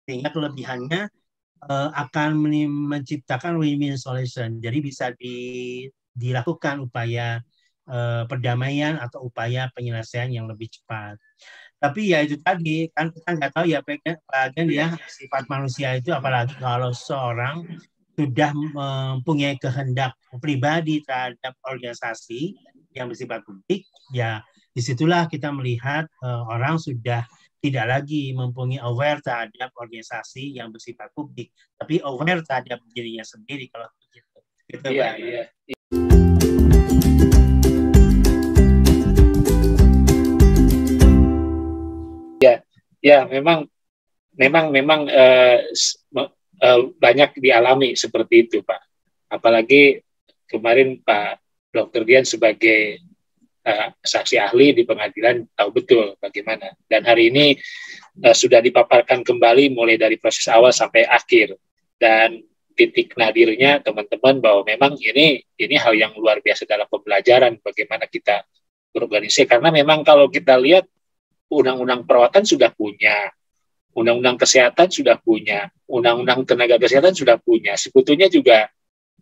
sehingga kelebihannya akan menciptakan win-win solution. Jadi bisa dilakukan upaya perdamaian atau upaya penyelesaian yang lebih cepat. Tapi ya itu tadi, kan kita nggak tahu ya Pak Agen ya, sifat manusia itu apalagi kalau seorang sudah mempunyai kehendak pribadi terhadap organisasi yang bersifat publik, ya disitulah kita melihat orang sudah tidak lagi mempunyai aware terhadap organisasi yang bersifat publik, tapi aware terhadap dirinya sendiri kalau begitu. Gitu, iya, iya. Ya, memang banyak dialami seperti itu, Pak. Apalagi kemarin Pak Dr. Dian sebagai saksi ahli di pengadilan tahu betul bagaimana. Dan hari ini sudah dipaparkan kembali mulai dari proses awal sampai akhir. Dan titik nadirnya teman-teman bahwa memang ini hal yang luar biasa dalam pembelajaran bagaimana kita berorganisasi. Karena memang kalau kita lihat undang-undang perawatan sudah punya, undang-undang kesehatan sudah punya, undang-undang tenaga kesehatan sudah punya. Sebetulnya juga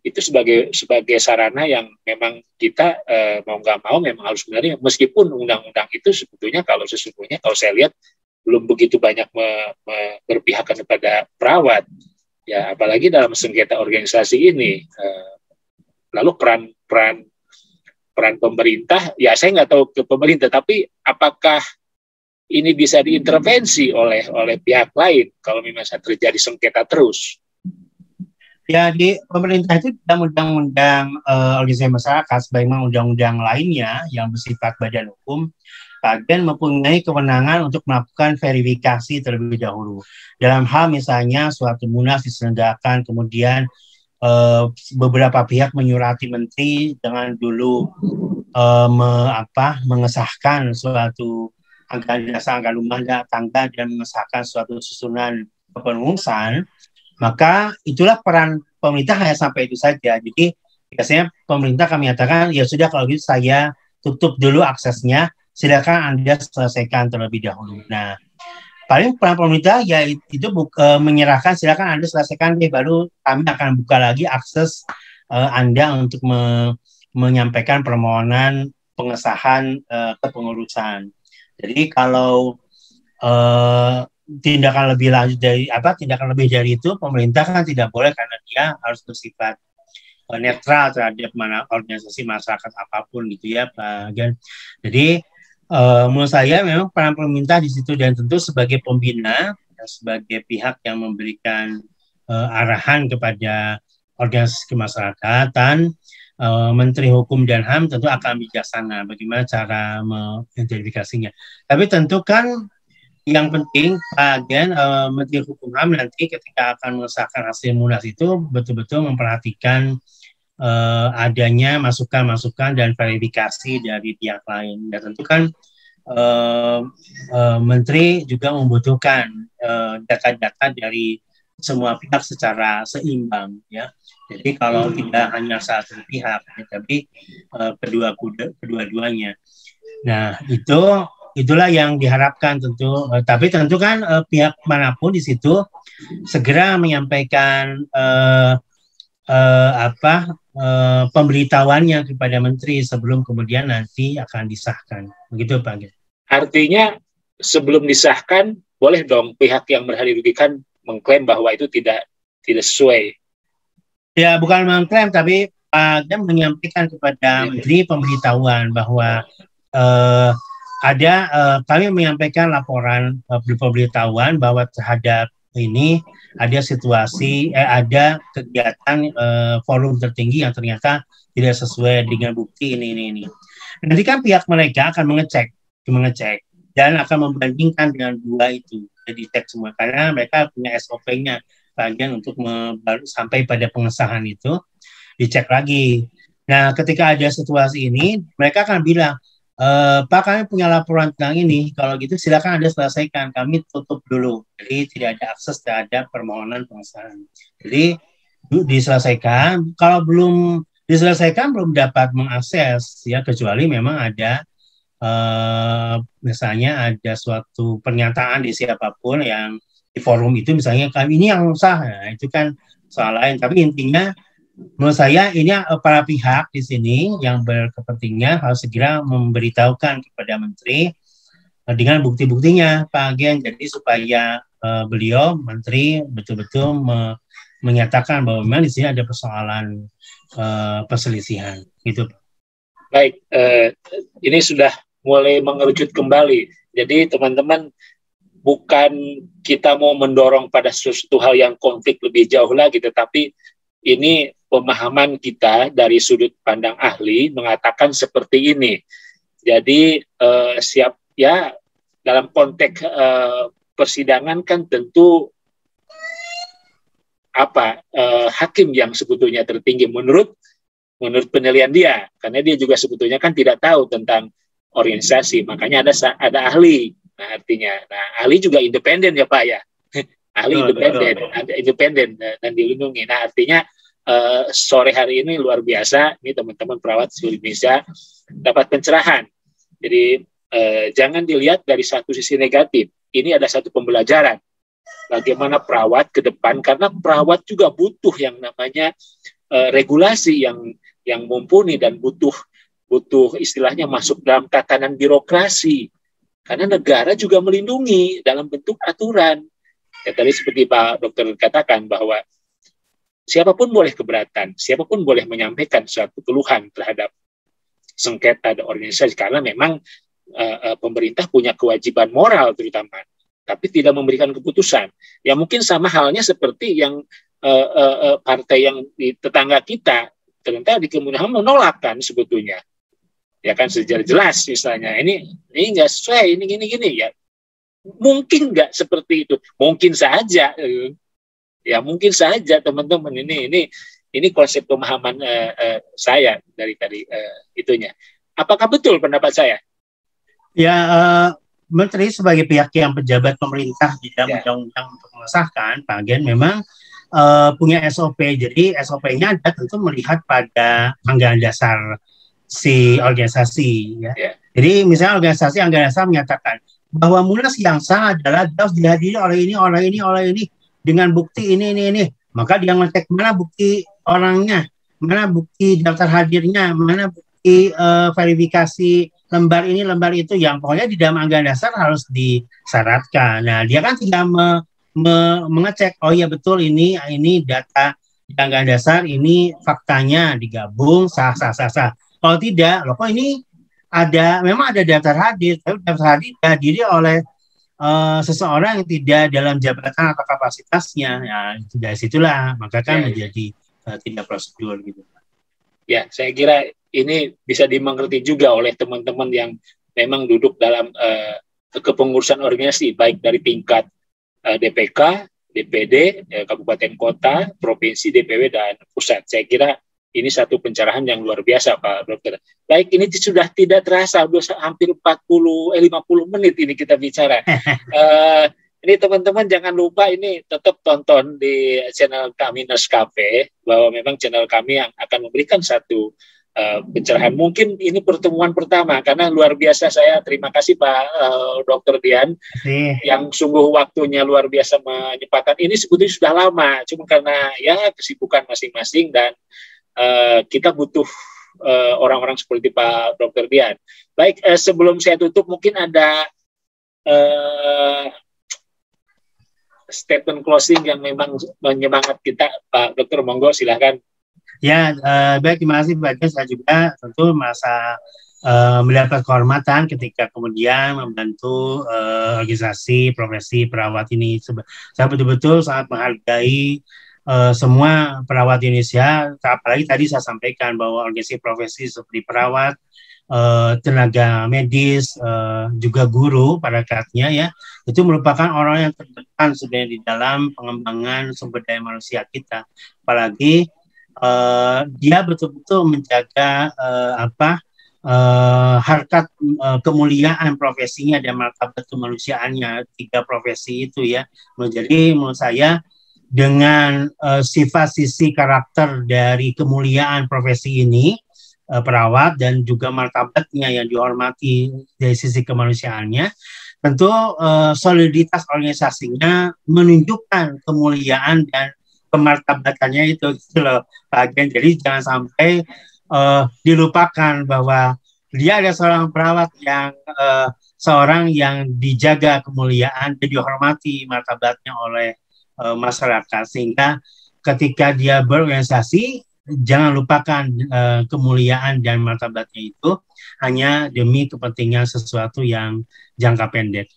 itu sebagai sarana yang memang kita mau nggak mau memang harus menerima. Meskipun undang-undang itu sebetulnya kalau saya lihat belum begitu banyak berpihak kepada perawat. Ya, apalagi dalam sengketa organisasi ini. Lalu peran pemerintah, ya saya nggak tahu ke pemerintah, tapi apakah ini bisa diintervensi oleh pihak lain kalau memang terjadi sengketa terus? Ya, di pemerintah itu dalam undang-undang organisasi masyarakat sebagaimana undang-undang lainnya yang bersifat badan hukum, Agen mempunyai kewenangan untuk melakukan verifikasi terlebih dahulu. Dalam hal misalnya suatu munas diselenggarakan, kemudian beberapa pihak menyurati menteri dengan dulu mengesahkan suatu anggaran dasar, anggaran rumah tangga dan mengesahkan suatu susunan kepengurusan, maka itulah peran pemerintah hanya sampai itu saja. Jadi biasanya pemerintah kami nyatakan, ya sudah kalau gitu saya tutup dulu aksesnya, silakan Anda selesaikan terlebih dahulu. Nah, paling peran pemerintah ya itu menyerahkan silakan Anda selesaikan, baru kami akan buka lagi akses Anda untuk menyampaikan permohonan pengesahan kepengurusan. Jadi kalau tindakan lebih dari itu pemerintah kan tidak boleh karena dia harus bersifat netral terhadap organisasi masyarakat apapun gitu ya Pak Gan. Jadi menurut saya memang peran pemerintah di situ dan tentu sebagai pembina, sebagai pihak yang memberikan arahan kepada organisasi kemasyarakatan, Menteri Hukum dan HAM tentu akan bijaksana bagaimana cara mengidentifikasinya. Tapi tentu kan yang penting Pak Agen, Menteri Hukum HAM nanti ketika akan mengesahkan hasil munas itu betul-betul memperhatikan adanya masukan-masukan dan verifikasi dari pihak lain. Dan tentu kan Menteri juga membutuhkan data-data dari semua pihak secara seimbang ya. Jadi kalau tidak hanya satu pihak, tapi kedua-duanya. Nah itulah yang diharapkan tentu. Tapi tentu kan pihak manapun di situ segera menyampaikan pemberitahuannya kepada menteri sebelum kemudian nanti akan disahkan. Begitu Pak. Artinya sebelum disahkan boleh dong pihak yang merasa dirugikan mengklaim bahwa itu tidak sesuai. Ya, bukan mengklaim, tapi Pak menyampaikan kepada menteri pemberitahuan bahwa kami menyampaikan laporan pemberitahuan bahwa terhadap ini ada situasi, ada kegiatan forum tertinggi yang ternyata tidak sesuai dengan bukti ini. Nanti kan pihak mereka akan mengecek dan akan membandingkan dengan dua itu, jadi cek semua karena mereka punya SOP-nya bagian untuk sampai pada pengesahan itu dicek lagi. Nah, ketika ada situasi ini, mereka akan bilang, Pak, kami punya laporan tentang ini. Kalau gitu, silakan Anda selesaikan. Kami tutup dulu. Jadi tidak ada akses terhadap permohonan pengesahan. Jadi diselesaikan. Kalau belum diselesaikan, belum dapat mengakses, ya kecuali memang ada misalnya ada suatu pernyataan di siapapun yang di forum itu misalnya kami ini yang sah, nah, itu kan soal lain. Tapi intinya menurut saya ini para pihak di sini yang berkepentingan harus segera memberitahukan kepada Menteri dengan bukti-buktinya, Pak Gen. Jadi supaya beliau Menteri betul-betul menyatakan bahwa memang di sini ada persoalan perselisihan. Gitu. Baik, ini sudah mulai mengerucut kembali. Jadi teman-teman, bukan kita mau mendorong pada sesuatu hal yang konflik lebih jauh lagi, tetapi ini pemahaman kita dari sudut pandang ahli mengatakan seperti ini. Jadi siap ya, dalam konteks persidangan kan tentu hakim yang sebetulnya tertinggi menurut penilaian dia, karena dia juga sebetulnya kan tidak tahu tentang organisasi, makanya ada ahli. Nah, artinya, ahli juga independen ya Pak ya, ahli independen dan dilindungi. Nah, artinya sore hari ini luar biasa, ini teman-teman perawat seluruh Indonesia dapat pencerahan. Jadi jangan dilihat dari satu sisi negatif. Ini ada satu pembelajaran bagaimana perawat ke depan, karena perawat juga butuh yang namanya regulasi yang mumpuni dan butuh istilahnya masuk dalam tatanan birokrasi. Karena negara juga melindungi dalam bentuk aturan. Ya, tadi seperti Pak Dokter katakan bahwa siapapun boleh keberatan, siapapun boleh menyampaikan suatu keluhan terhadap sengketa dan organisasi, karena memang pemerintah punya kewajiban moral terutama, tapi tidak memberikan keputusan. Ya mungkin sama halnya seperti yang partai yang di tetangga kita, ternyata di kemudian menolak kan sebetulnya. Ya kan secara jelas misalnya ini nggak sesuai, ini gini ya. Mungkin nggak seperti itu, mungkin saja. Ya mungkin saja teman-teman, ini konsep pemahaman saya dari tadi itunya. Apakah betul pendapat saya? Ya, Menteri sebagai pihak yang pejabat pemerintah di dalam undang-undang untuk mengesahkan, Pak Gen memang punya SOP. Jadi SOP-nya ada tentu melihat pada anggaran dasar si organisasi. Ya. Jadi misalnya organisasi anggaran dasar menyatakan bahwa munas yang sah adalah harus dihadiri oleh ini dengan bukti ini. Maka dia ngecek mana bukti orangnya, mana bukti daftar hadirnya, mana bukti verifikasi lembar ini, lembar itu, yang pokoknya di dalam anggaran dasar harus disyaratkan. Nah, dia kan tinggal mengecek, oh iya betul ini data di anggaran dasar, ini faktanya digabung, sah. Kalau tidak, loh kok ini memang ada daftar hadir, tapi daftar hadir dihadiri oleh seseorang yang tidak dalam jabatan atau kapasitasnya. Ya, dari situlah maka kan menjadi tidak prosedur gitu. Ya, saya kira ini bisa dimengerti juga oleh teman-teman yang memang duduk dalam kepengurusan organisasi, baik dari tingkat DPK, DPD, kabupaten kota, provinsi, DPW, dan pusat. Saya kira ini satu pencerahan yang luar biasa, Pak Dokter. Baik, ini sudah tidak terasa, hampir 50 menit ini kita bicara. Ini teman-teman jangan lupa ini tetap tonton di channel kami Nescafe, bahwa memang channel kami yang akan memberikan satu pencerahan. Mungkin ini pertemuan pertama, karena luar biasa. Saya terima kasih Pak Dr. Dian yang sungguh waktunya luar biasa menyempatkan. Ini sebetulnya sudah lama, cuma karena ya kesibukan masing-masing dan kita butuh orang-orang seperti Pak Dr. Dian. Baik, sebelum saya tutup mungkin ada statement closing yang memang menyemangat kita, Pak Dokter. Monggo silahkan. Ya, baik, terima kasih Pak Jen. Saya juga tentu merasa mendapat kehormatan ketika kemudian membantu organisasi profesi perawat ini. Saya betul-betul sangat menghargai semua perawat Indonesia, apalagi tadi saya sampaikan bahwa organisasi profesi seperti perawat, tenaga medis, juga guru pada saatnya ya, itu merupakan orang yang terdepan sebenarnya di dalam pengembangan sumber daya manusia kita. Apalagi dia betul-betul menjaga harkat kemuliaan profesinya dan martabat kemanusiaannya, 3 profesi itu ya. Jadi menurut saya dengan sisi karakter dari kemuliaan profesi ini, perawat, dan juga martabatnya yang dihormati dari sisi kemanusiaannya, tentu soliditas organisasinya menunjukkan kemuliaan dan kemartabatannya itu gitu loh Pak Agen. Jadi jangan sampai dilupakan bahwa dia ada seorang perawat yang seorang yang dijaga kemuliaan dan dihormati martabatnya oleh masyarakat, sehingga ketika dia berorganisasi jangan lupakan kemuliaan dan martabatnya itu hanya demi kepentingan sesuatu yang jangka pendek.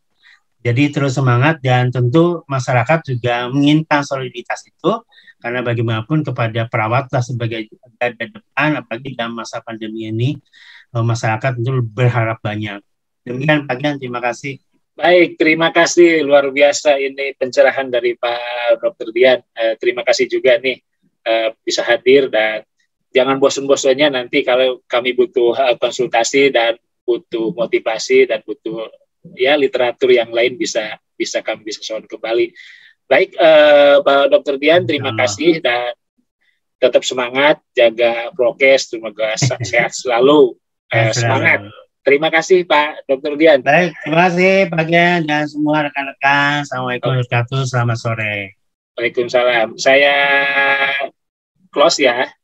Jadi terus semangat, dan tentu masyarakat juga menginginkan soliditas itu, karena bagaimanapun kepada perawatlah sebagai garda depan, apalagi dalam masa pandemi ini masyarakat tentu berharap banyak. Demikian Pak Gian, terima kasih. Baik, terima kasih, luar biasa ini pencerahan dari Pak Dr. Dian. Terima kasih juga nih bisa hadir, dan jangan bosan-bosannya nanti kalau kami butuh konsultasi dan butuh motivasi dan butuh ya literatur yang lain bisa kami bisa soal kembali. Baik, Pak Dr. Dian, terima kasih dan tetap semangat, jaga prokes, semoga sehat selalu, semangat. Terima kasih Pak Dr. Dian. Baik, terima kasih Pak Gian dan semua rekan-rekan. Assalamualaikum warahmatullahi wabarakatuh. Selamat sore. Waalaikumsalam. Saya close ya.